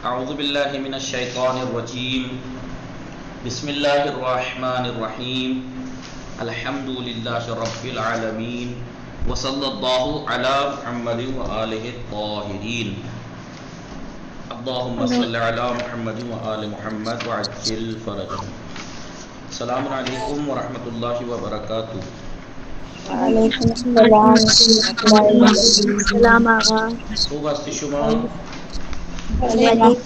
اعوذ باللہ من الشیطان الرجیم بسم اللہ الرحمن الرحیم الحمد للہ رب العالمین وصلی اللہ علی محمد وآلہ الطاہرین اللہم صلی علی محمد وآل محمد وعجل فرجهم. السلام علیکم ورحمۃ اللہ وبرکاتہ. وعلیکم السلام. السلام آقا. خوب هستی شما؟ ولی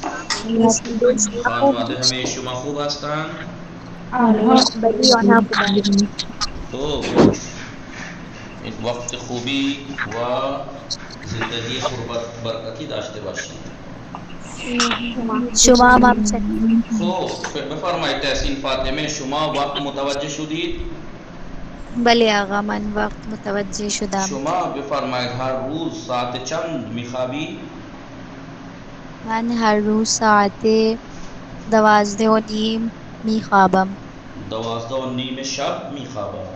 خانواده همه شما خوب هستند؟ ولی آنها خوبند. خوب. این وقت خوبی و زندگی قربت برکتی داشته باشید. شما هم همچنین. خوب بفرمایید تحسین فاطمه شما وقت متوجه شدید؟ بله آقا من وقت متوجه شدم. شما بفرمایید هر روز ساعت چند میخوابی؟ من هر روز ساعت 12:30 میخوابم. 12:30 شب میخوابم.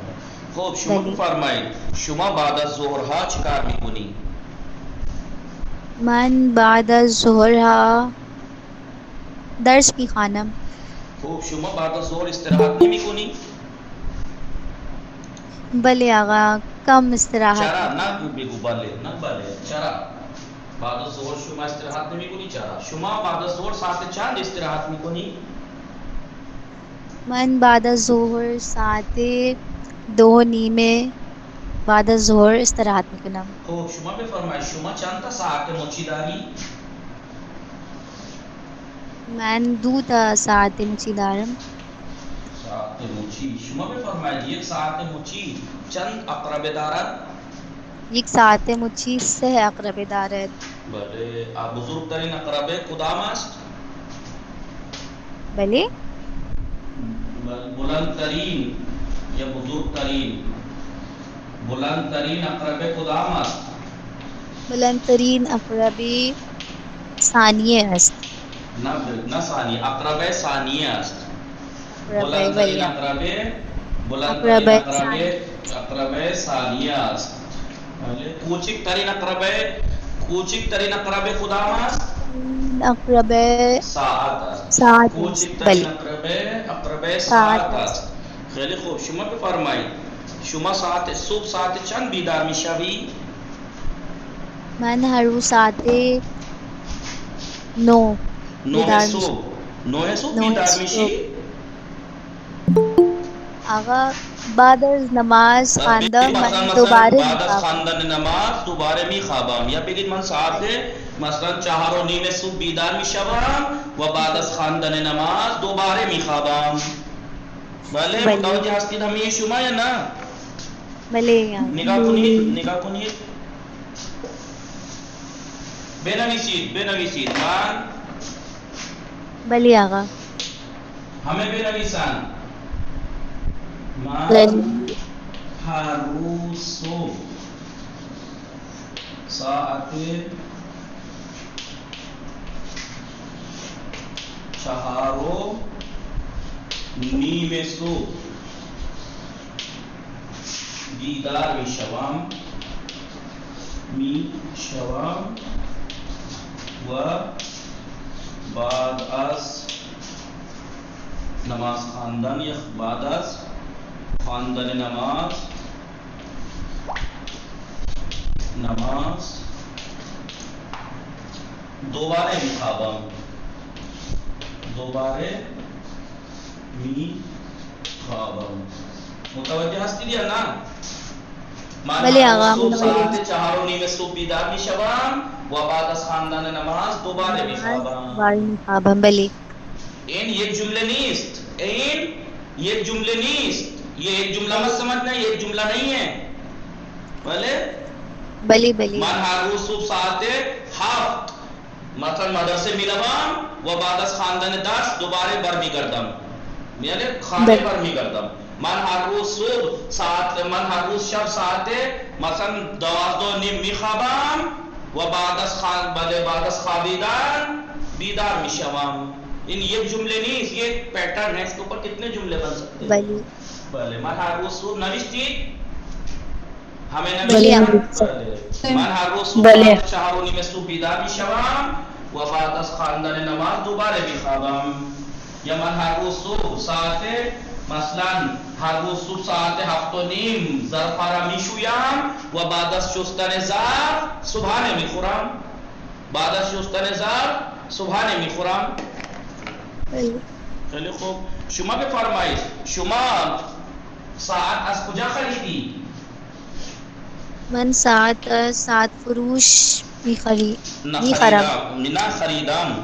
خوب شما بله. بفرمایید شما بعد از ظهرها چی کار میکنی؟ من بعد از ظهرها درس میخوانم. خوب شما بعد از ظهر استراحت نمیکنی؟ بله آقا کم استراحت. چرا؟ نه بگو بله نه بله چرا؟ بعد از ظهر شما استراحت نمیکنی چرا؟ شما بعد از ظهر ساعت چند استراحت میکنی؟ من بعد از ظهر ساعت 2:30 بعد از ظهر استراحت میکنم. خوب شما بفرمایید شما چند تا ساعت مچی داری؟ من 2 ساعت مچی دارم. ساعت مچی شما بفرمایید یک ساعت مچی چند اقربه دارد؟ یک ساعت مچی 3 اقربه دارد. بله بزرگترین اقربه کدام است؟ بله بلندترین یا بزرگترین بلندترین اقربه کدام است؟ بلندترین اقربه ثانیه است. نه ثانیه اقربه ثانیه است. اقربه بلندترین ولی اقربه بلندترین اقربه اقربه ثانیه است. کوچکترین اقربه کدام است؟ اقربه ساعت است. ساعت است. کوچکترین بله اقربه ساعت ساعت است. است. خیلی خوب شما بفرمایید شما صبح ساعت چند بیدار میشوی؟ من هر روز ساعت 9 بیدار میشم. 9 صبح 9 بیدار صبح. میشی؟ آقا بعد از نماز خواندم من دوباره بعد از میخوابم. خواندن نماز دوباره میخوابم یا بگید من ساعت مثلا 4:30 صبح بیدار میشوم و بعد از خواندن نماز دوباره میخوابم. بله بله متوجه هستید همه شما یا نه؟ بله نگاه کنید بنویسید من بله آقا همه بنویسند من بله هر روز صبح ساعت 4:30 صبح بیدار میشوم و بعد از نماز خواندن یا بعد از خواندن نماز دوباره میخوابم. متوجه هستید یا نه؟ من بله هر آقا روز صبح متوجه. ساعت 4:30 صبح بیدار میشوم و بعد از خواندن نماز دوباره میخوابم. دوباره میخوابم. بله این یک جمله نیست. یہ ایک جملہ مت سمجھنا یہ ایک جملہ نہیں ہے. بله بله من هر روز صبح ساعت 7 مثلا مدرسه میروم و بعد از خواندن درس دوباره برمیگردم یعنی خانه برمیگردم. من هر روز شب ساعت مثلا 12:30 میخوابم و بعد از خوابیدن بیدار میشوم. این یک جمله نیست یہ ایک پیٹرن ہے. اس کے اوپر کتنے جملے بن سکتے ہیں؟ بله بله من هر روز صبح نوشتید همه بله نوشتید؟ بله من هر روز صبح ساعت 4:30 صبح بیدار میشوم و بعد از خواندن نماز دوباره میخوابم. یا من هر روز صبح ساعت مثلا هر روز صبح ساعت 7:30 ظرف را میشویم و بعد از شستن ظرف صبحانه میخورم. بعد از شستن ظرف صبحانه میخورم. بله. خیلی خوب. شما بفرمایید شما ساعت از کجا خریدی؟ من ساعت فروش نه خریدم.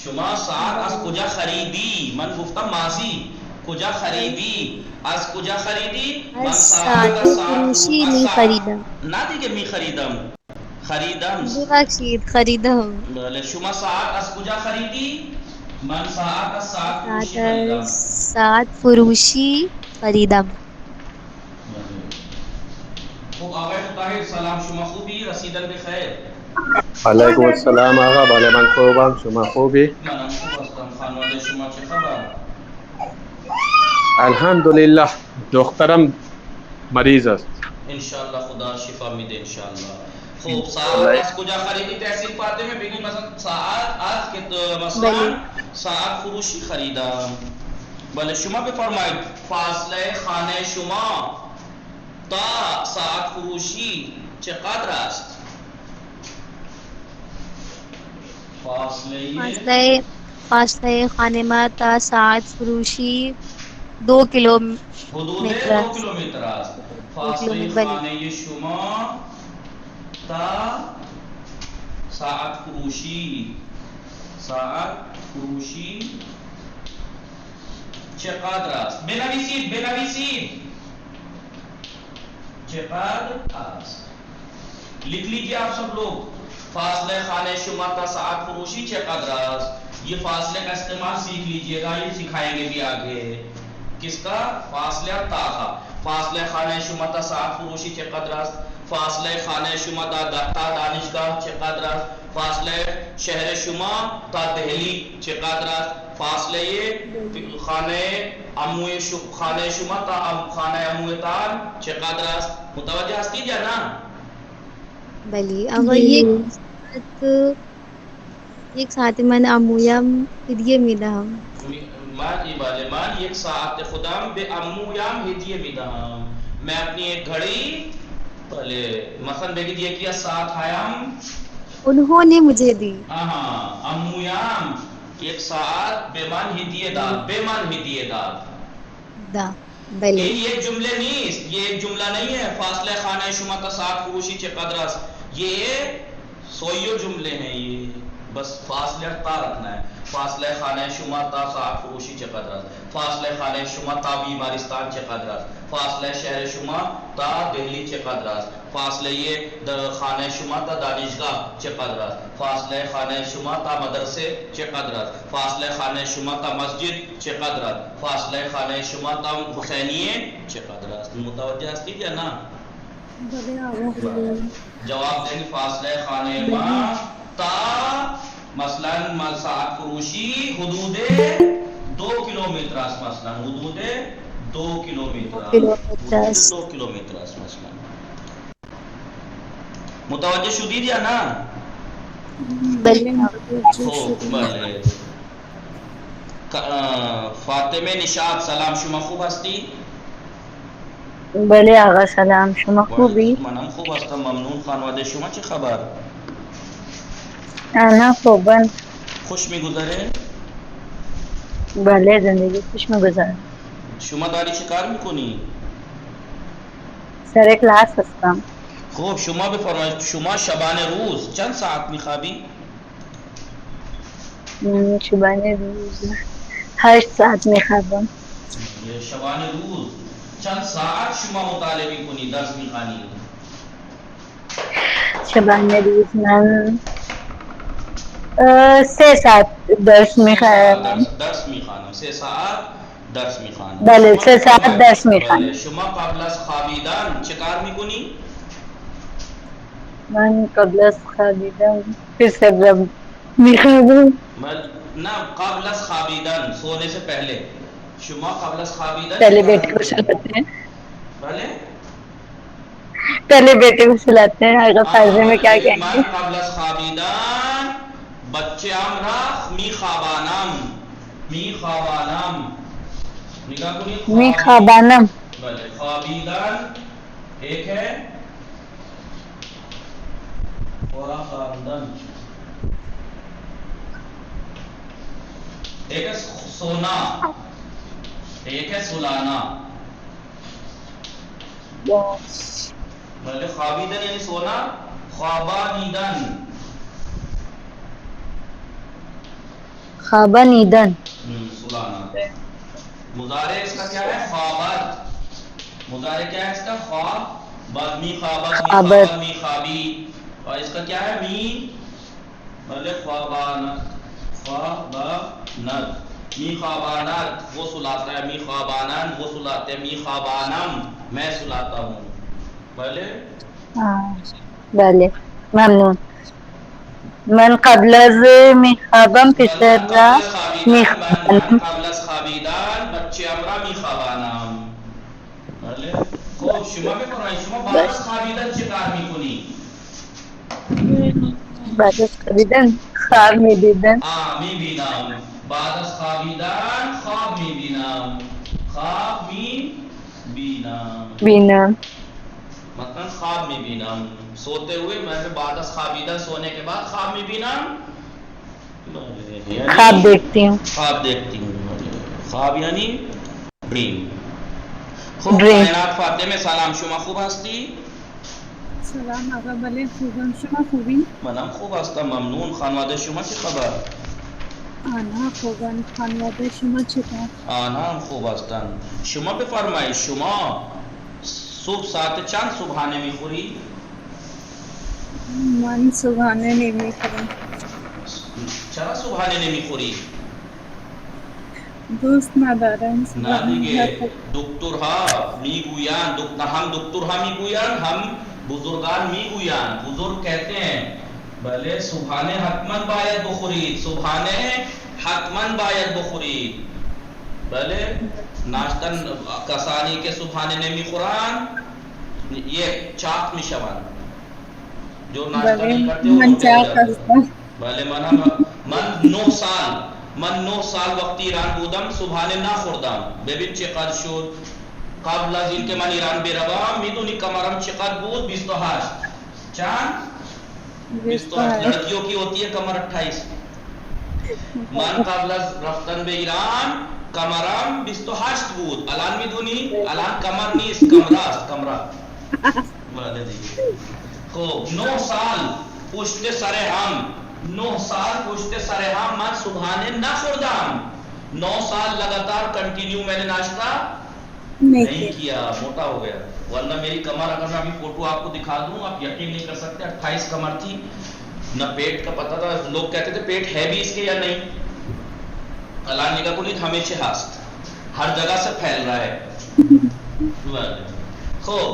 شما ساعت از کجا خریدی؟ من گفتم ماضی. کجا خریدی؟ از کجا خریدی؟ من از ساعت فروشی می خریدم. نه دیگه می خریدم. ببخشید خریدم. بله. شما ساعت از کجا خریدی؟ من ساعت از ساعت فروشی خریدم. ساعت فروشی خریدم. خوب آقای طاهر سلام، شما خوبی؟ رسیدن بخیر. علیکم السلام آقا. بله من خوبم، شما خوبی؟ منم خوب هستم. خانواده شما چه خبر؟ الحمدلله. دخترم مریض است. انشالله خدا شفا میده انشالله. خوب ساعت از کجا خریدی تحصیل فاطمه؟ بگی مثلا ساعت از که مثلا ساعت فروشی خریدم. بله شما بفرمایید فاصله خانه شما تا ساعت فروشی چقدر است؟ فاصله خانه ما تا ساعت فروشی 2 کیلومتر. حدود 2 کیلومتر است. فاصله خانه شما تا ساعت فروشی چقدر است؟ بنویسید چقدر است. لکھ لیجیے آپ سب لوگ. فاصلہ خانہ شما تا ساعت فروشی چقدر است. یہ فاصلے کا استعمال سیکھ لیجیے گا، یہ سکھائیں گے بھی آگے. کس کا؟ فاصلہ تا کا. فاصلہ خانہ شما تا ساعت فروشی چقدر است. فاصلہ خانہ شما تا دانشگاه چقدر است. فاصلہ شہر شما تا دہلی چقدر است. فاصلہ خانہ شما تا خانہ عمویتان چقدر است. متوجہ هستید یا نه؟ بلی آقا یک ساعت من امویم هدیه میدهم. من یک ساعت خودم به امویم هدیه میدهم. میں اپنی ایک گھڑی مثلا بگید یکی از ساعت هایم انہوں نے مجھے دی. امویم ایک ساعت به من هدیه داد. بله. یہ ایک جملے نیست، یہ ایک جملہ نہیں ہے. فاصلہ خانہ شما تا ساعت فروشی چقدر است، یہ سوئیو جملے ہیں. یہ بس فاصلہ تا رکھنا ہے. فاصلہ خانہ شما تا ساعت فروشی چقدر است. فاصلہ خانہ شما تا بیمارستان چقدر است. فاصلہ شہر شما تا دہلی چقدر است. فاصلہ خانہ شما تا دانشگاہ چقدر است. فاصلہ خانہ شما تا مدرسے چقدر است. فاصلہ خانہ شما تا مسجد چقدر است. فاصلہ خانہ شما تا حسینیے چقدر است. متوجہ ہستید یا نا؟ جواب دیں. فاصلہ خانہ ما تا مثلا ساعت فروشی حدود 2 کلومیٹر است. مثلا حدود 2 کلومیٹر است. مثلا متوجہ شدید یا نا؟ بله. بله. فاطمه نشاط سلام، شما خوب هستی؟ بله آقا سلام، شما خوبی؟ منم خوب هستم ممنون. خانواده شما چه خبر؟ انا خوبم. خوش میگذره؟ بله زندگی خوش میگذره. شما داری چه کار میکنی؟ سر کلاس هستم. خوب شما بفرمایید شما شبانه روز چند ساعت میخوابی؟ شبانه روز 8 ساعت میخوابم. شبانه روز چند ساعت شما مطالعه میکنی، درس میخوانی؟ شبانه روز من 3 ساعت درس میخوانم. 3 ساعت درس میخوانی؟ بله 3 ساعت درس میخوانم. شما قبل از خوابیدن چه کار میکنی؟ من قبل از خوابیدن پسر میخوابم. نه قبل از خوابیدن، سونے سے پہلے شما قبل از خوابیدن پہلے بیٹے کو سلاتے ہیں. بھلے پہلے بیٹے کو سلاتے ہیں. آگا فارسی میں کیا کہیں گے؟ قبل از خوابیدن بچے امرا می خوابانم، می خوابانم، نگاہ کنی می خوابانم، بلے خوابیدن ایک ہے خورا خواندن، ایک ہے سونا، ایک ہے سلانا. بلے خوابیدن یعنی سونا، خوابانیدن خوابانیدن، سلانا. مضارع اس کا کیا ہے؟ خوابت. مضارع کیا ہے اس کا؟ خواب بد، می خوابت، می خوابت، خوابت، می خوابی. اور اس کا کیا ہے؟ می بلے خوابانت، خوابانت، می خوابانت وہ سلاتا ہے، می خوابانن وہ سلاتے ہیں، می خوابانم میں سلاتا ہوں. بلے ہاں بله ممنون. من قبل از میخوابم پسر من را قبل از خوابیدن، من میخوابانم. قبل از خوابیدن بچه امرا می خوابانم. بله خب شما بفرمایید شما بعد از خوابیدن چه کار میکنی؟ بعد از خوابیدن خواب میدیدن. میبینم. بعد از خوابیدن خواب میبینم، خواب میبینم. بینم، مثلا خواب میبینم سوتے ہوئے، میں بعد از خوابیدن سونے کے بعد خواب میبینم خواب دیکھتی ہوں. خواب دیکھتی ہوں. خواب یعنی ڈریم. خوب ڈریم. کائنات فاطمه سلام، شما خوب هستی؟ سلام آقا، بله خوبم. شما خوبین؟ منم خوب هستم ممنون. خانواده شما چه خبر؟ آنها خوبن. خانواده شما چطور؟ آنها هم خوب هستند. شما بفرمایید شما صبح ساعت چند صبحانه میخوری؟ من صبحانه نمیخورم. چرا صبحانه نمیخوری؟ دوست ندارم. نه دیگه دکترها میگویند، هم دکترها میگویند هم بزرگان میگویند. بزرگ کہتے ہیں بله صبحانه حتما باید بخورید، صبحانه حتما باید بخورید. بله ناشتن کسانی که صبحانه نمیخورن یک چاق میشوند، جو ناشتہ نہیں کرتے وہ من موٹے ہو چاق جاتے. هستم. بله من 9 سال وقتی ایران بودم صبحانه نخوردم. ببین چقدر شد. قبل از این که من ایران بروم میدونی کمرم چقدر بود؟ 28. چند؟ 28. لڑکیوں کی ہوتی ہے کمر 28. من قبل از رفتن به ایران کمرم 28 بود. الان میدونی الان کمر نیست، کمره است، کمره. بله دیگه. خب 9 سال پشت سر هم، 9 سال پشت سر هم من صبحانه نخوردم. 9 سال لگاتار کنٹینیو میں نے ناشتہ نہیں کیا، موٹا ہو گیا. ورنہ میری کمر اگر میں ابھی فوٹو آپ کو دکھا دوں آپ یقین نہیں کر سکتے. 28 کمر تھی، نہ پیٹ کا پتہ تھا. لوگ کہتے تھے پیٹ ہے بھی اس کے یا نہیں. اللہ نگاہ کو نہیں ہمیشہ ہست ہر جگہ سے پھیل رہا ہے. خوب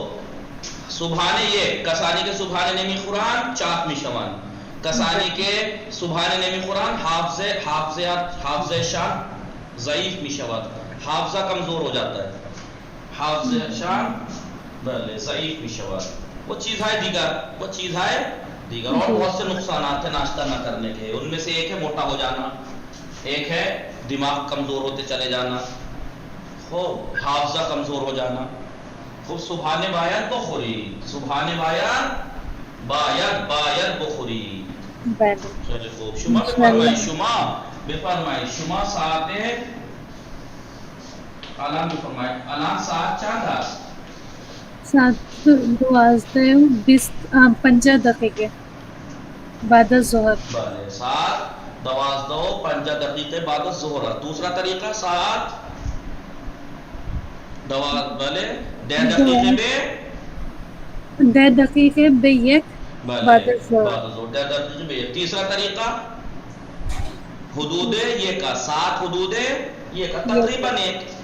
صبحانه یہ کسانی کے صبحانه نمیخورن چاق میشوند، کسانی کے صبحانه نمیخورن حافظه شان ضعیف میشود، حافظہ کمزور ہو جاتا ہے. حافظه شان بله ضعیف میشود. وہ چیز ہے دیگر اور بہت سے نقصانات ہیں ناشتہ نہ کرنے کے. ان میں سے ایک ہے موٹا ہو جانا، ایک ہے دماغ کمزور ہوتے چلے جانا، خوب حافظہ کمزور ہو جانا. خوب صبحانه باید بخوری، صبحانه باید بخوری. بله خیلی خوب. شما بفرمایید شما ساعت الان بفرمایید الان ساعت چند است؟ ساعت 12:20 بعد از ظهر. بله ساعت 12:05 بعد از ظهر. دوسرا طریقہ ساعت بله 10 دقیقه به 10 دقیقه به 1 بعد از ظهر. 10 دقیقه به 1. تیسرا طریقہ حدود یہ کا سات حدود یہ کا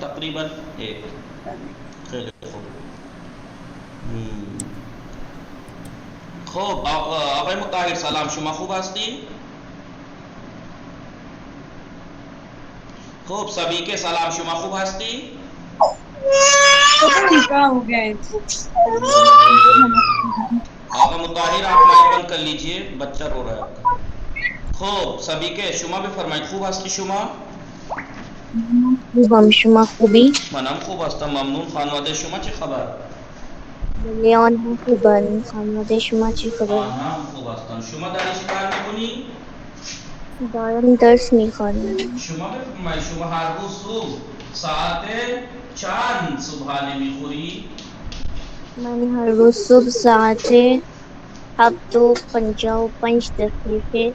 تقریباً ایک. خیلی خوب. خوب آقای مطاهر سلام، شما خوب هستی؟ خوب سبھی کے سلام، شما خوب هستی؟ ہو گئے. آقا مطاہر آپ مائک بند کر لیجئے، بچہ رو رہا ہے آپ کا. خوب سبھی کے شما بفرمایید خوب هستی شما؟ خوبم، شما خوبی؟ منم خوب هستم ممنون. خانواده شما چه خبر؟ بله آنها خوبند. خانواده شما چه خبر؟ آنها هم خوب هستند. شما داری چی کار میکنی؟ دارم درس میخوانم. شما بفرمایید شما هر روز صبح ساعت چند صبحانه میخوری؟ من هر روز صبح ساعت 7:55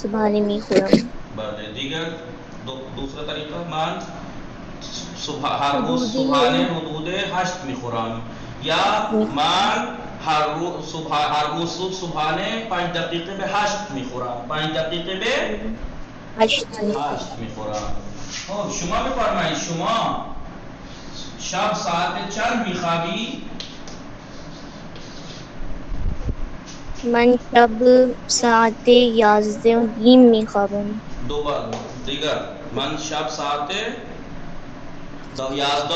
صبحانه میخورم. بله دیگر دوسرا طریقه من هر روز صبحانه حدود 8 میخورم یا من هر روز صبحانه 5 دقیقه به 8 میخورم. 5 دقیقه به 8 میخورم. خب شما بفرمایید شما شب ساعت چند میخوابی؟ من شب ساعت 11:30 میخوابم. دو بار دیگر من شب ساعت 11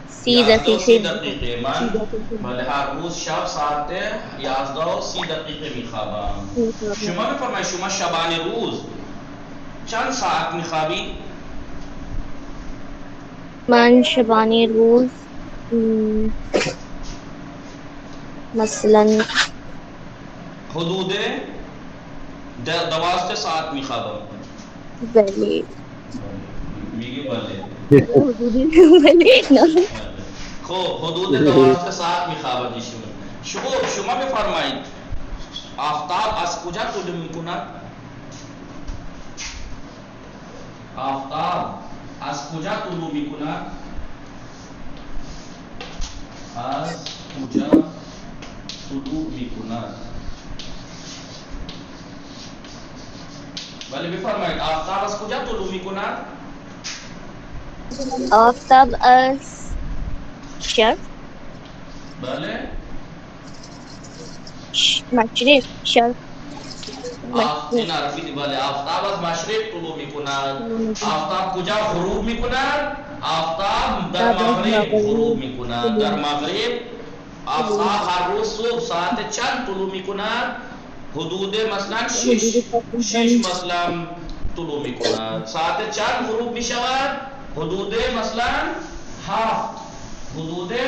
سی دقیقه من بله هر روز شب ساعت 11:30 میخوابم. شما بفرمایید شما شبانه روز چند ساعت میخوابی؟ من شبانه روز مثلا حدود 12 ساعت میخوابم. بله میگی بله. بله نه. خب حدود 12 ساعت میخوابد شما بفرمایید آفتاب از کجا طلوع میکند؟ آفتاب از کجا طلوع میکند؟ از کجا طلوع میکند؟ ولی بفرمایید آفتاب از کجا طلوع میکند؟ آفتاب از شرق بله مشرق شرق این عربی دی. بله آفتاب از مشرق طلوع میکند. آفتاب کجا غروب میکند؟ آفتاب در مغرب غروب میکند. در مغرب آفتاب هر روز صبح ساعت چند طلوع میکند؟ حدود مثلا 6 مثلا طلوع میکند. ساعت چند غروب میشود؟ حدود مثلا 7 حدود 7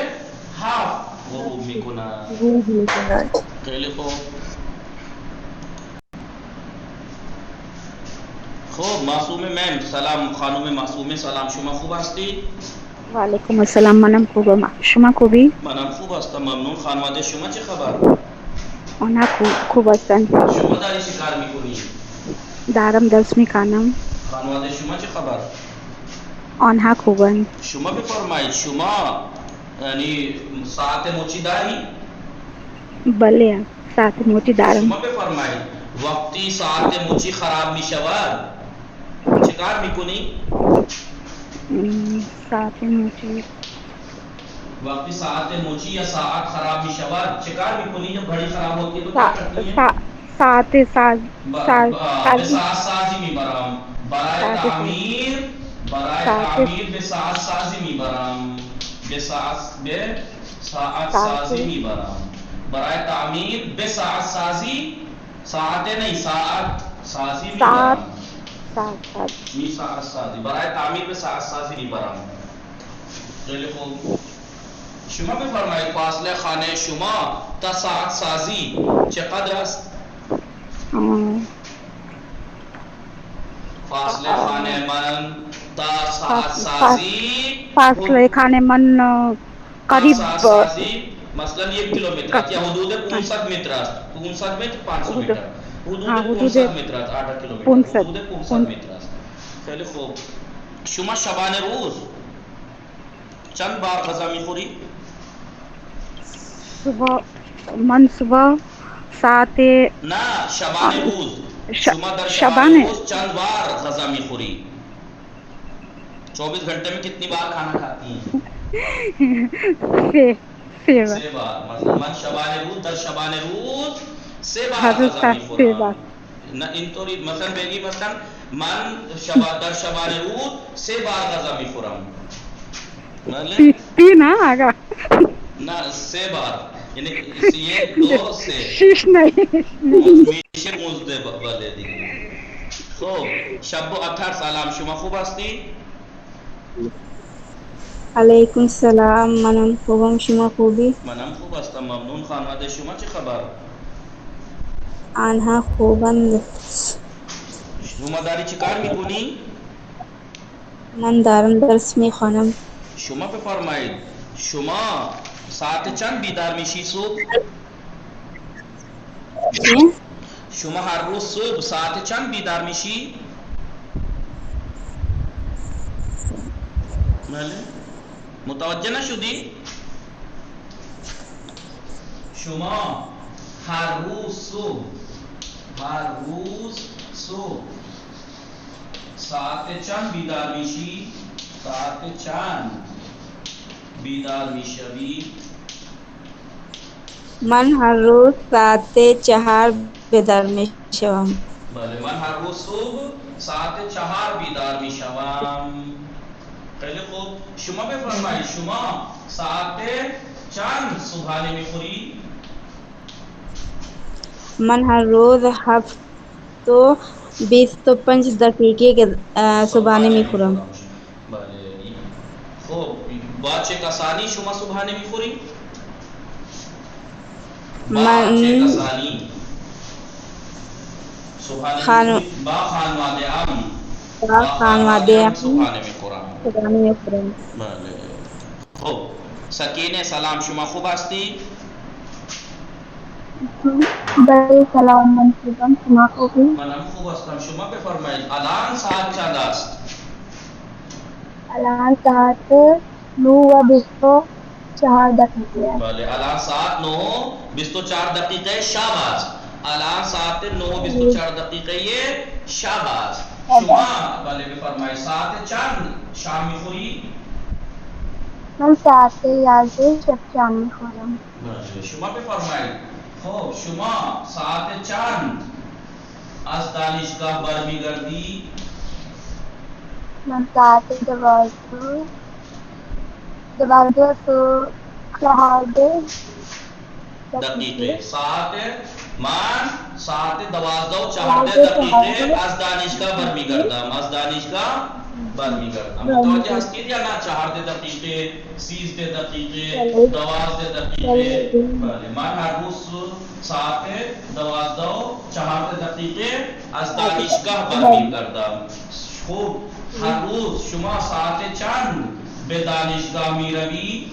غروب میکند. خیلی خوب. خب معصومه میم سلام. خانم معصومه سلام. شما خوب هستی؟ و علیکم السلام. منم خوبم. شما خوبی؟ منم خوب هستم ممنون. خانواده شما چه خبر؟ آنها خوب هستند. شما داری چی کار میکنی؟ دارم درس میخوانم. خانواده شما چه خبر؟ آنها خوبند. شما بفرمایید شما یعنی ساعت مچی داری؟ بله ساعت موتی دارم. شما بفرمایید وقتی ساعت مچی خراب میشود چه کار میکنی؟ ساعت موتی وقتی ساعت مچی یا ساعت خراب میشود چه کار میکنی؟ جب گھڑی خراب ہوتی ہے تو کیا کرتی ہیں؟ ساعت به ساعت سازی میبرم. برای تعمیر به ساعت سازی میبرم. به ساعت سازی میبرم. برای تعمیر به ساعت سازی ساعت نہیں ساعت سازی میبرم. ساعت سازی برای تعمیر به ساعت سازی میبرم. خیلی خوب. شما بفرمایید فاصله خانه شما تا ساعت سازی چقدر است؟ فاصله خانه من تا ساعت سازی فاصله خانه من قریب ساعت سازی مثلا 1 کیلومتر یا حدود 500 متر است. 500 متر 500 متر حدود 500 متر است. 8 کیلومتر حدود 500 متر است. خیلی خوب. شما شبانه روز چند بار غذا میخوری؟ صبح ساعت نه شبانه روز شما در شبانه روز چند بار غذا میخوری؟ 24 گھنٹے میں کتنی بار کھانا کھاتی ہیں؟ 3 بار. مثلا من شبانه روز در شبانه روز 3 بار غذا میخورم. نه اینطوری مثلا بگی مثلا من در شبانه روز 3 بار غذا میخورم. 3 آگا نه 3 بار یعنی یہ دو سے شیش نہیں میشه مزده بله دیگه. خب شب و اطهر سلام شما خوب هستی؟ علیکم السلام منم خوبم شما خوبی؟ منم خوب هستم ممنون. خانواده شما چه خبر؟ آنها خوبند. شما داری چی کار میکنی؟ من دارم درس میخوانم. شما بفرمایید شما ساعت چند بیدار میشی صبح؟ شما هر روز صبح ساعت چند بیدار میشی؟ بله متوجه نشدی؟ شما هر روز صبح ساعت چند بیدار میشی؟ ساعت چند بیدار میشوی؟ من هر روز ساعت 4 بیدار میشوم. بله من هر روز صبح ساعت 4 بیدار میشوم. خیلی خوب شما بفرمایید شما ساعت چند صبحانه میخوری؟ من هر روز 7:25 دقیقه صبحانه میخورم. بله خب با چه کسانی شما صبحانه میخوری؟ با چه کسانی صبحانه میخوری؟ با خانواده ام صبحانه میخورم. بله خب سکینه سلام شما خوب هستی؟ بله سلام من خوبم شما خوبی؟ منم خوب هستم. شما بفرمایید الان ساعت چند است؟ الان ساعت 9:24 دقیقه است. بله الان ساعت 9:24 دقیقه شب است. الان ساعت 9:24 دقیقه شب است. شما بله بفرمایید ساعت چند شام میخوری؟ من ساعت 11 شب شام میخورم. بله شما بفرمایید خب شما ساعت چند از دانشگاه برمیگردی؟ من ساعت 12:04 دقیقه من ساعت 12:04 دقیقه از دانشگاه برمیگردم. متوجه هستید یا نه؟ 14 دقیقه 13 دقیقه 12 دقیقه. بله من هر روز ساعت 12:04 دقیقه از دانشگاه برمیگردم. خوب هر روز شما ساعت چند به دانشگاه میروی؟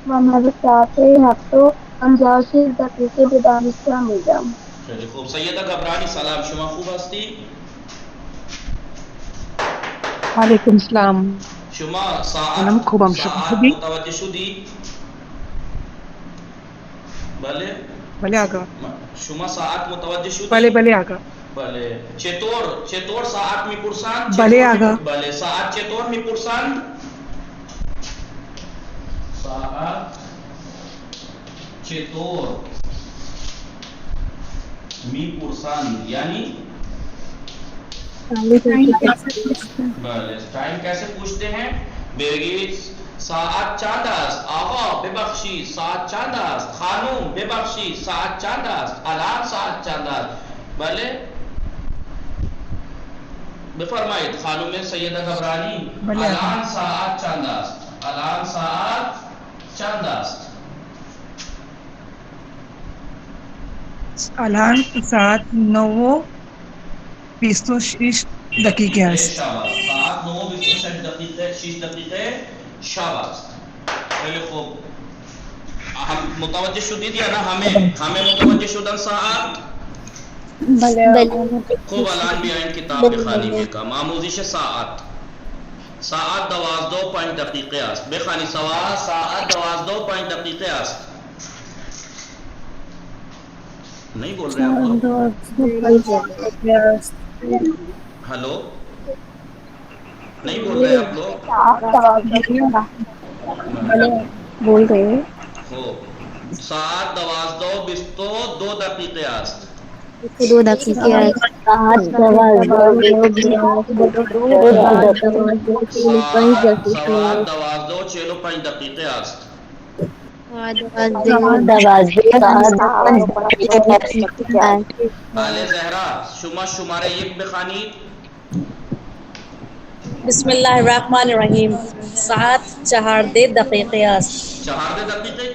من ساعت 7:56 دقیقه به دانشگاه میرم. خیلی خوب سیده گبرانی سلام شما خوب هستی؟ وعلیکم السلام شما منم خوبم شما خوبی؟ متوجه شدی؟ بله بله آقا شما ساعت متوجه شدی؟ بله آقا بله چطور ساعت میپرسند؟ بله آقا بله ساعت چطور میپرسند؟ ساعت چطور میپرسند یعنی بله ٹائم کیسے پوچھتے ہیں؟ بگید ساعت چند است؟ آقا ببخشید ساعت چند است؟ خانم ببخشید ساعت چند است؟ الان ساعت چند است؟ بله بفرمایید خانم سیدہ گبرانی الان ساعت چند است؟ الان ساعت چند است؟ الان ساعت 9:26 دقیقه است. ساعت 9:26 دقیقه شب است. خیلی خوب متوجه شدید یا نه؟ همه متوجه شدن ساعت؟ بله خوب الان بیاین کتاب بخوانیم یکم آموزش ساعت 12:05 دقیقه است. بخوانی ساعت 12:05 دقیقه است. نہیں بول رہے آپ لوگ؟ ہلو نہیں بول رہے آپ لوگ؟ بول رہے ہیں خوب ساعت 12:22 دقیقه است. 2 دقیقے ساعت 12:45 دقیقه است. آل زہرا شما شماره یک بخوانید. بسم الله الرحمن الرحیم. ساعت 4 است. 4 دقیقے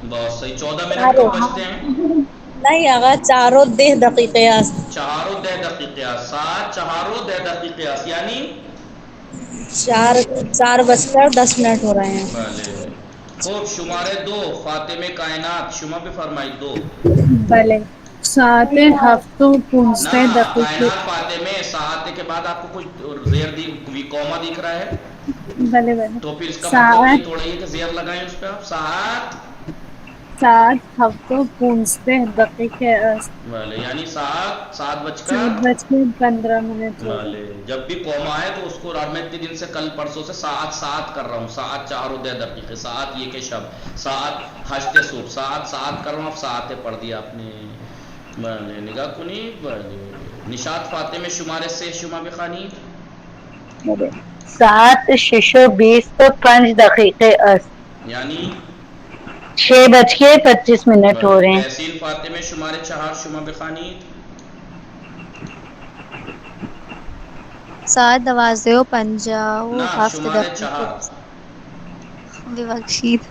بہت صحیح. 14 منٹ کب بجتے ہیں؟ نہیں آقا 4:10 است. 4:10 است. ساعت 4:10 است یعنی 4:10 ہو رہے ہیں. بله. خوب شماره 2 فاطمه کائنات شما بفرمایید 2. بله. ساعت 7:15 نا دقیقه. کائنات فاطمه ساعت کے بعد آپ کو کچھ زیر دی کوما دکھ رہا ہے؟ بله بله. تو پھر اس کا مطلب یہ تھوڑا یہ کہ زیر لگائیں اس پہ آپ. ساعت 7:15 دقیقه است. بله یعنی ساعت 7:15 بله. جب بھی قوما ہے تو اس کو میں اتنے دن سے کل پرسوں سے ساعت کر رہا ہوں. ساعت 4:10 ساعت یہ کہ شب ساعت 8 صبح ساعت کر رہا ہوں. اب ساعتیں پڑھ دیا آپ نے. بله نگاہ کنی. بله نشاط فاطمه شماره 3 شما بخوانید. ساعت 6:20 است. یعنی 6:25 ہو رہے ہیں. تحصیل فاطمه شماره 4 شما بخوانید. ساعت 12:50 نه هفت شماره دقیقه 4 ببخشید.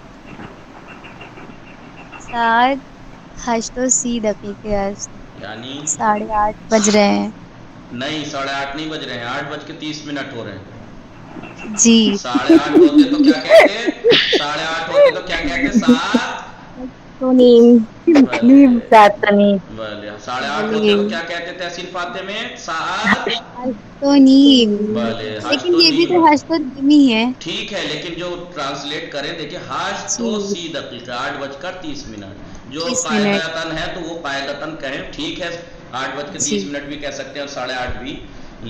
ساعت 8:30 است. یعنی 8:30 بج رہے ہیں. نہیں 8:30 نہیں بج رہے ہیں. 8:30 ہو رہے ہیں. جی 8:30 ہوتے تو کیا کہتے؟ 8:30 ہوتے تو کیا کہتے؟ 7:30. بله 8:30 ہوتے تو کیا کہتے تحصیل فاطمه؟ ساعت 8:30. بله لیکن یہ بھی تو 8:30 ہی ہے. ٹھیک ہے لیکن جو ٹرانسلیٹ کریں دیکھیں 8:30 8:30 جو قاعدتاً ہے تو وہ قاعدتاً کہیں. ٹھیک ہے 8:30 بھی کہہ سکتے ہیں اور 8:30 بھی.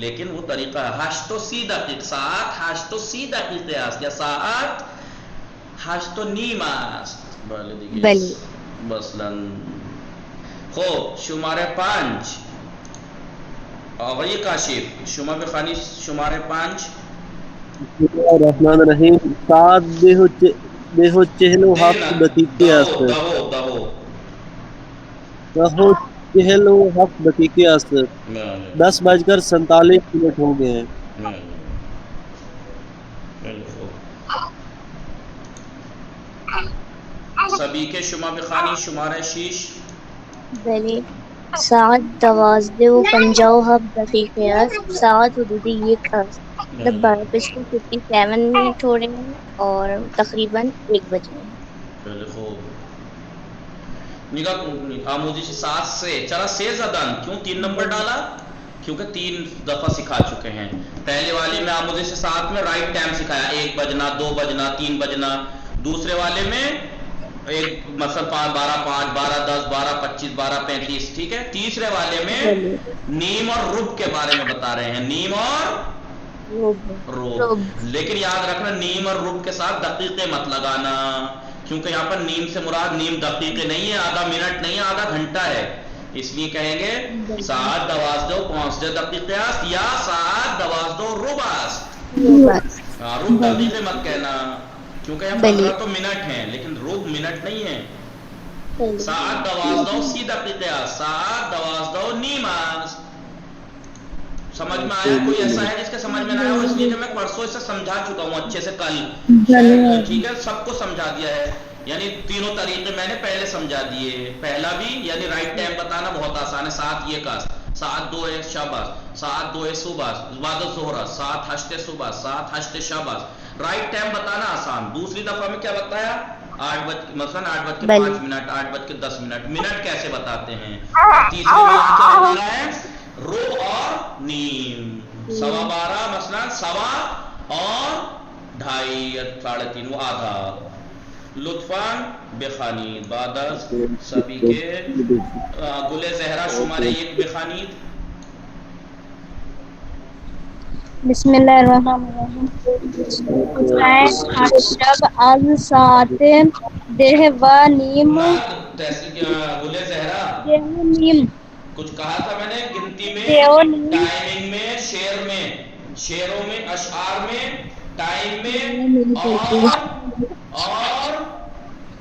لیکن وہ طریقہ ہے 8:30 ساعت 8:30 است یا ساعت 8:30 است. بله دیگه مثلا خب شماره 5 آقای کاشف شما بخوانید شماره 5. الرحمن الرحیم. ساعت 10:47 است. 10:47 است. 10:47 ہو گئے ہیں. سبھی کے شما بخوانی شماره 6. بله. ساعت 12:57 است. ساعت حدود 1 است. 12:57 ہو رہے ہیں اور تقریباً 1 بج رہے ہیں. خیلی خوب. نگاہ آموزش 7 سے چلا سے زدن کیوں 3 نمبر ڈالا؟ کیونکہ 3 دفعہ سکھا چکے ہیں. پہلے والی میں آموزش 7 میں رائٹ ٹائم سکھایا 1 بجنا 2 بجنا 3 بجنا. دوسرے والے میں ایک مثلا 12:05 12:10 12:25 12:35 ٹھیک ہے. تیسرے والے میں نیم اور رب کے بارے میں بتا رہے ہیں. نیم اور رب. لیکن یاد رکھنا نیم اور رب کے ساتھ دقیقے مت لگانا کیونکہ یہاں پر نیم سے مراد نیم دقیقے نہیں ہے آدھا منٹ نہیں ہے آدھا گھنٹہ ہے. اس لیے کہیں گے ساعت 12:15 است یا ساعت 12:15 است. رب دقیقے مت کہنا کیونکہ یہاں 15 تو منٹ ہیں لیکن رب منٹ نہیں ہے. ساعت 12:30 است. ساعت 12:30 است. سمجھ میں آیا؟ کوئی ایسا ہے جس کے سمجھ میں نہ آیا ہو؟ اس لیے کہ میں پرسوں اسے سمجھا چکا ہوں اچھے سے کل. ٹھیک ہے سب کو سمجھا دیا ہے یعنی تینوں طریقے میں نے پہلے سمجھا دیے. پہلا بھی یعنی رائٹ ٹائم بتانا بہت آسان ہے. ساعت 1 است. ساعت 2 شب است. ساعت 2 صبح است. بعد ظہر است. ساعت 8 صبح است. ساعت 8 شب است. رائٹ ٹائم بتانا آسان. دوسری دفعہ میں کیا بتایا؟ 8:05 منٹ کیسے بتاتے ہیں. تیسری میں یہاں کیا بتا رہا ہے؟ ربع اور نیم. 12:15 مثلا 1.25 اور 2.5 3.5 وہ آدھا. لطفاً بخوانید بعد از سبھی کے. گل زہرا شماره 1 بخوانید. بسم اللہ الرحمن الرحیم. شب از ساعت 10:30 گل زہرا کچھ کہا تھا میں نے گنتی میں ٹائمنگ میں شعروں میں اشعار میں ٹائم میں اور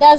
10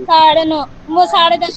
9:30 10:30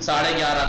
11:30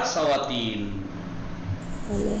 3:15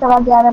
11:15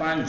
5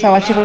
6:15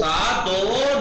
7-2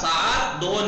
7-2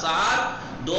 7-2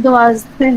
12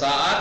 7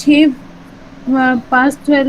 6:05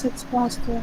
6:12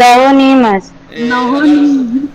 Daonimas. Nohonimas.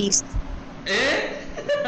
20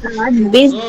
20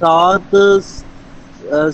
7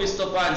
20-5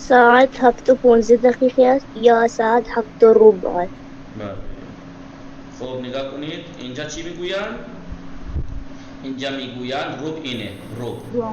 7 hafta 15 dakika ya 7 hafta ruba. Fob nigah kunid inja chi miguyan inja miguyan rub ine rub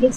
30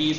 30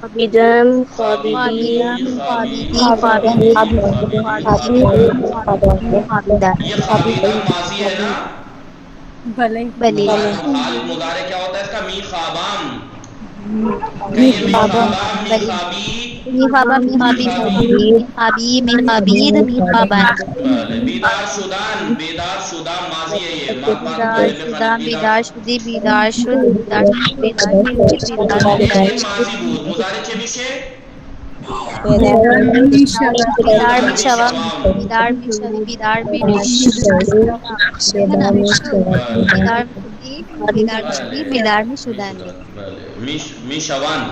خابدم خابدہ یہ خابدہ ماضی ہے نا؟ بلے بلے خالد مضارع کیا ہوتا ہے اس کا؟ می خوابام. کہیے می خوابام، می خوابی. میخابا میخابید میخابید میخابان بلے. بیدار شدان، بیدار شدہ ماضی ہے یہ. بیدار شدہ بیدار شدی بیدار شد بیدار شدی بیدار شدی بیدار لیکن شدہ ماضی بود مضارع چه میشه؟ بیدار میشوم بیدار میشوی بیدار میشی ہے نا بیدار میشدی بیدار میشدی بیدار میشدندی بله. میشوند.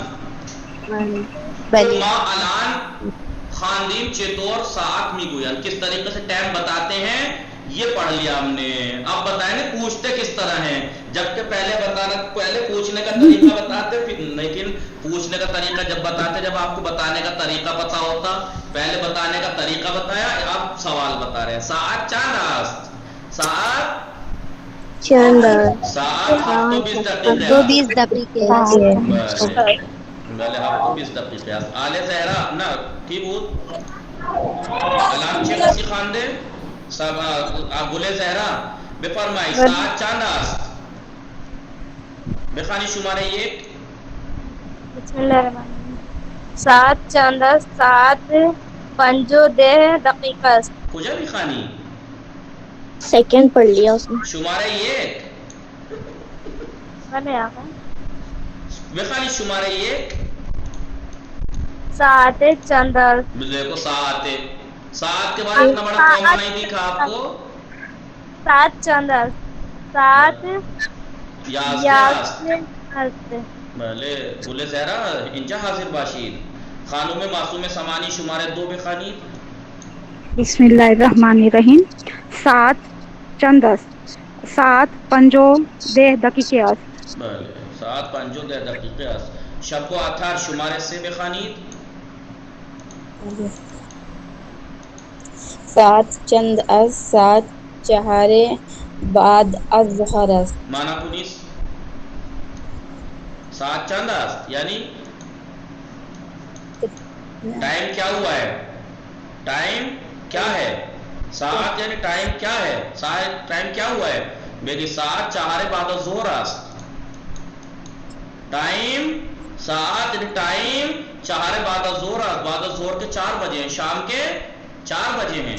بله ما الان خواندیم چطور ساعت میگویند، کس طریقے سے ٹائم بتاتے ہیں یہ پڑھ لیا ہم نے. اب بتائیں نا پوچھتے کس طرح ہیں، جبکہ پہلے پوچھنے کا طریقہ بتاتے، لیکن پوچھنے کا طریقہ جب بتاتے جب آپ کو بتانے کا طریقہ پتا ہوتا. پہلے بتانے کا طریقہ بتایا، اب سوال بتا رہے ہیں. ساعت چند است؟ ساعت ہفتو 20 دقیقه تو است. 20 دقیقه است بله هفتو 20 دقیقه است. آل زهرا نه کی بود؟ الان چه کسی خوانده؟ گل زهرا بفرمایید ساعت چند است؟ بخوانی شماره 1. بسم اللہ الرحمن الرحیم. ساعت چند است؟ ساعت 5:10 است. کجا میخوانی؟ سیکنڈ پڑھ لیا اس نے. شماره 1 میں نے آقا بخوانی شماره 1. ساعت چند است. دیکھو ساعت کے بعد اتنا بڑا کاما نہیں دکھا آپ کو. ساعت چند است. ساعت 11 است. بله گل زهرا اینجا حاضر باشید. خانم معصوم سمانی شماره 2 بخوانید. بسم اللہ الرحمن الرحیم. ساعت چند است. ساعت 5:10 است. بله ساعت 5:10 است. شب و اتر شماره 3 بخوانید. ساعت چند است. ساعت 4 بعد از ظهر است. مانا کنیس ساعت چند است یعنی ٹائم کیا ہوا ہے؟ ٹائم کیا ہے؟ ساعت یعنی ٹائم کیا ہے؟ ٹائم کیا ہوا ہے میری؟ ساعت 4 بعد از ظهر است. ٹائم ساعت یعنی ٹائم 4 بعد از ظهر است. بعد از ظهر کے 4 بجے ہیں، شام کے 4 بجے ہیں.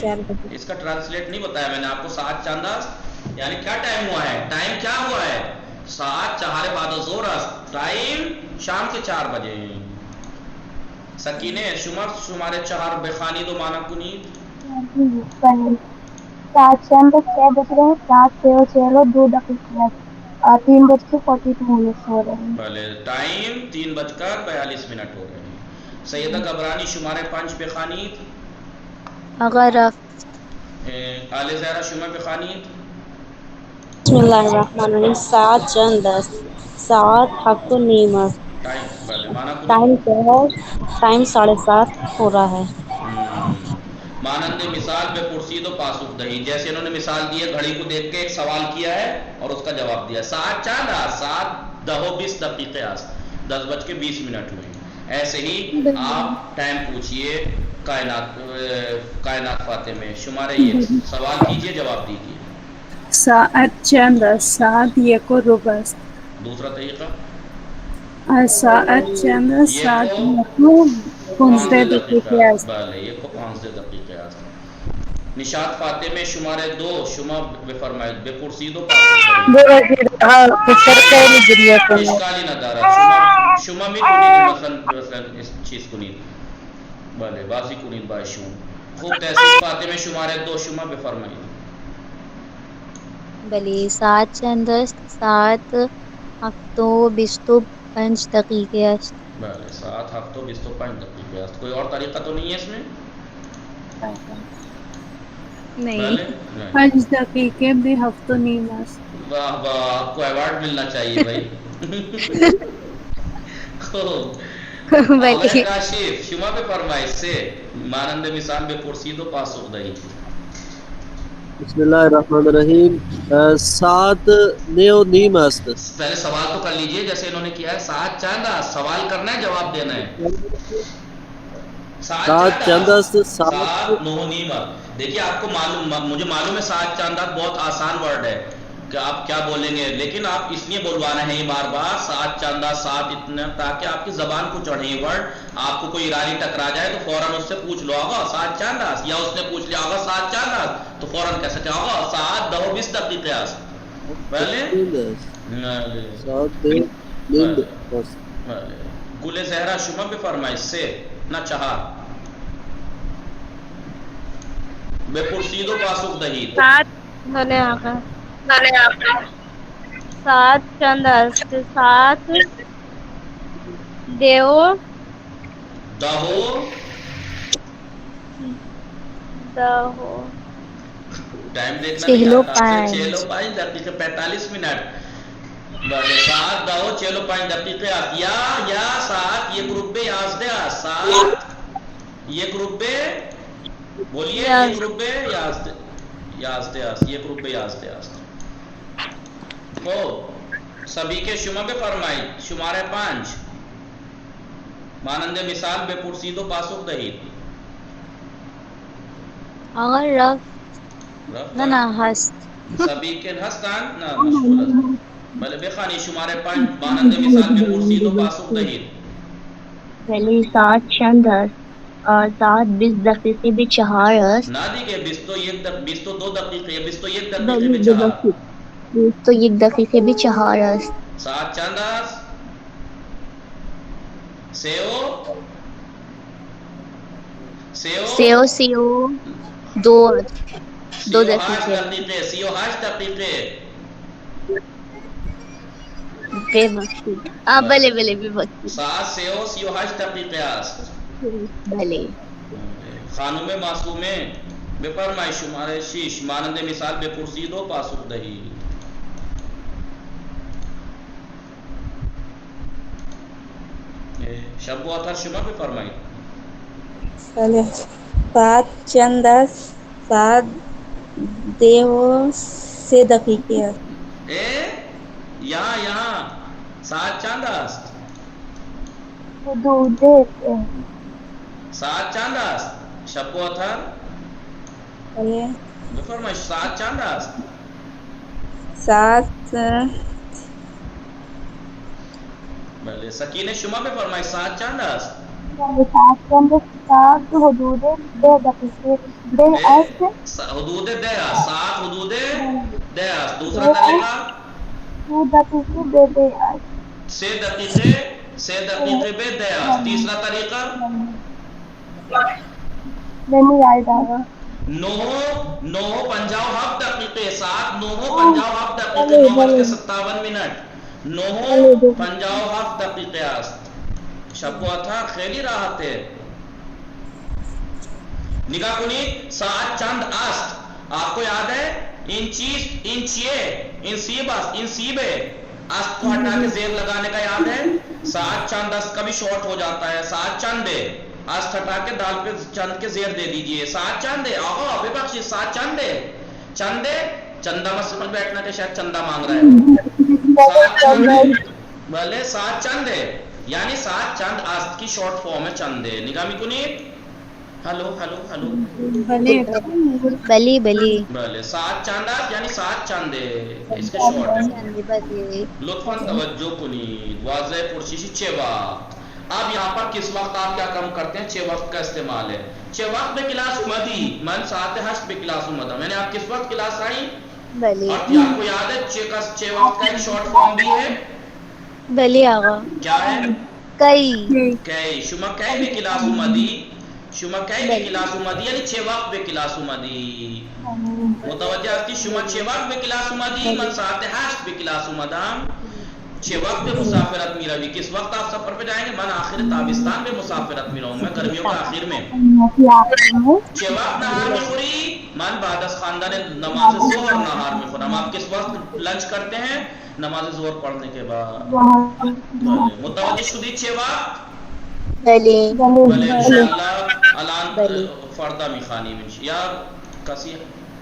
اس کا ٹرانسلیٹ نہیں بتایا میں نے آپ کو. ساعت چند است یعنی کیا ٹائم ہوا ہے؟ ٹائم کیا ہوا ہے؟ ساعت 4 بعد از ظهر است. ٹائم شام کے 4 بجے ہیں. سکینے شمارے 4 بخوانی دو مانا کنید. ساعت چند 6 بج رہے ہیں. 7:06 3:42 ہو رہے ہیں. بھلے ٹائم 3:42 ہو رہے ہیں. سیدہ گبرانی شمارے 5 بخوانید. اگر آل زہرا شمار بخوانید. بسم اللہ الرحمن الرحیم. ساعت چند است. ساعت 7:30 است. ٹائم بھلے مانا کنید. ٹائم کیا ہے؟ ٹائم 7:30 ہو رہا ہے. مانند مثال بے پرسید و پاسخ دہی، جیسے انہوں نے مثال دی ہے، گھڑی کو دیکھ کے ایک سوال کیا ہے اور اس کا جواب دیا. ساعت چند است. ساعت 10:20 است. 10:20 ہوئے. ایسے ہی آپ ٹائم پوچھئے کائنات فاتح میں. شمارے یہ سوال کیجئے جواب دیجئے. ساعت چند است. ساعت 1:15 است. دوسرا طریقہ ساعت چند است. ساعت 15 است. بله 15 است. نشاط فاتح میں شمارے 2 شما بفرمائید بپرسید و اشکالی ندارد. شما میکنید مثلا چیز کنید. بله بازی کنید با شما. خوب تحصیل فاتح میں شمارے 2 شما بفرمائید. بله ساعت چند است. ساعت 7:25 است. بله ساعت 7:25 است. کوئی اور طریقہ تو نہیں ہے اس میں؟ نہیں بله 5 دقیقے بھی 7:30 است. واہ واہ آپ کو ایوارڈ ملنا چاہیے بھائی. خوب آقای کاشف شما بفرمایید. 3 مانند مثال بپرسید و پاسخ دهید. بسم اللہ الرحمن الرحیم. 7 نیو نیم است. پہلے سوال تو کر لیجئے جیسے انہوں نے کیا ہے. 7 چاند است. سوال کرنا ہے جواب دینا ہے. 7 چند است. 7 9 نیم. دیکھیے آپ کو مجھے معلوم ہے 7 چاندات بہت آسان ورڈ ہے کہ آپ کیا بولیں گے، لیکن آپ اس لیے بلوانا ہے بار بار 7 چاندہ 7 اتنا، تاکہ آپ کی زبان کو چڑھے یہ ورڈ. آپ کو کوئی ایرانی ٹکرا جائے تو فوراً اس سے پوچھ لو آگا 7 چاندہ، یا اس نے پوچھ لیا آگا 7 چاندہ تو فوراً کہہ سکتے آگا 7 دہو 20 دقیقے است. پہلے گل زہرا شما به فرمایش 3 نه 4 بپرسید و پاسخ دهید. 7 بله آقا. 7 چند است. 7 دهو ٹائم دیکھنا 6:05 دقیقے 45 منٹ. 7 دہو 6:05 دقیقے است. یا 7 یک روبه 11 است. 7 یک روبه بولیے یک روبه 11 است. یک روبه 11 است. خب سبھی کے شما به فرمایید. شماره 5 مانند مثال بپرسید و پاسخ دهید. آقا رفت نه هست. سبھی کے هستند نه مشغول است. بله بخوانی. شماره 5 مانند مثال بپرسید و پاسخ دهید. بله 7 چند است. 7 20 دقیقه به 4 است. نه دیگه 22 دقیقه 21 دقیقه به 4. 21 دقیقه به 4 است. 7 چند است. 32 2 دقیقه. 38 دقیقه ببخشید. بله ببخشید. 38 دقیقه است. بله. خانم معصومه بفرمایید. شماره 6 مانند مثال بپرسید و پاسخ دهید. شب و آخر شما بفرمایید. 7 چند است. 7 دهو 3 دقیقه است. یہاں 7 چند است. حدود 7 چند است. شب و آخر بفرمایید. 7 چند است. 7 بله سکینه شما بفرمایید. 7 چند است. 7 حدود 10 دقیقه 10 است. حدود 10 است. 7 حدود 10 است. دوسرا طریقہ 2 دقیقه به 10 است. 3 دقیقے به 10 است. تیسرا طریقہ نمی آئے گا 9 57 دقیقے. 7 9 57 دقیقے 9:57 منٹ. 9 57 دقیقه است. شب و آخر خیلی راحته. نگاه کنید 7 چند است. آپ کو یاد ہے این چیه این سیب است. این سیبه. است کو ہٹا کے زیر لگانے کا یاد ہے. 7 چند است کبھی شارٹ ہو جاتا ہے. 7 چندے است ہٹا کے دال پہ چند کے زیر دے دیجئے. 7 چندے. آقا ببخشید 7 چندے. چندہ مسئلہ بیٹھنا کہ شاید چندہ مانگ رہا ہے. بھلے 7 چند ہے یعنی 7 چند است کی شارٹ فارم ہے چندے. نگاہ می کنید. ہلو بھلے 7 چند است یعنی 7 چندے اس کے شارٹ ہے. لطفاً توجہ کنید. واضح پرشیشی 6 وقت. اب یہاں پر کس وقت آپ کیا کم کرتے ہیں. 6 وقت کا استعمال ہے. 6 وقت میں کلاس اومدی من 7:08 پہ کلاس اومدہ. میں نے آپ کس وقت کلاس آئی. اور آپ کو یاد ہے 6 وقت کا ایک شارٹ فارم بھی ہے. بلی آقا کیا ہے. کئی شما کئی بھی کلاس اومدی. شما کئی بھی کلاس اومدی یعنی 6 وقت پہ کلاس اومدی. متوجہ است کہ شما 6 وقت پہ کلاس اومدی من 7:08 پہ کلاس اومدم. 6 وقت پہ مسافرت می روی. کس وقت آپ سفر پہ جائیں گے. من آخر تابستان پہ مسافرت می رہوں. میں گرمیوں کے آخر میں. 6 وقت نہار میں خوری. من بعد از خواندن نماز ظہر نہار میں خورم. آپ کس وقت لنچ کرتے ہیں. نماز ظہر پڑھنے کے بعد. متوجہ شدید 6 وقت. بله انشاءالله الان فردا میخوانیم یا کسی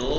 2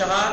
4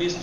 20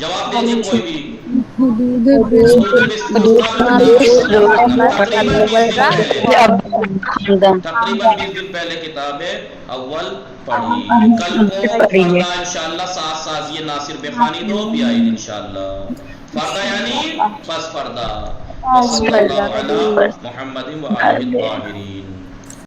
جواب دیجیے کوئی بھی. تقریباً 20 دن پہلے کتاب اول پڑھی. کل کو فردہ انشاءاللہ ساتھ سازی ناصر بخانی دو بھی آئیں انشاءاللہ. فردہ یعنی پس فردہ. صلی اللہ علی محمد و آلہ الطاہرین.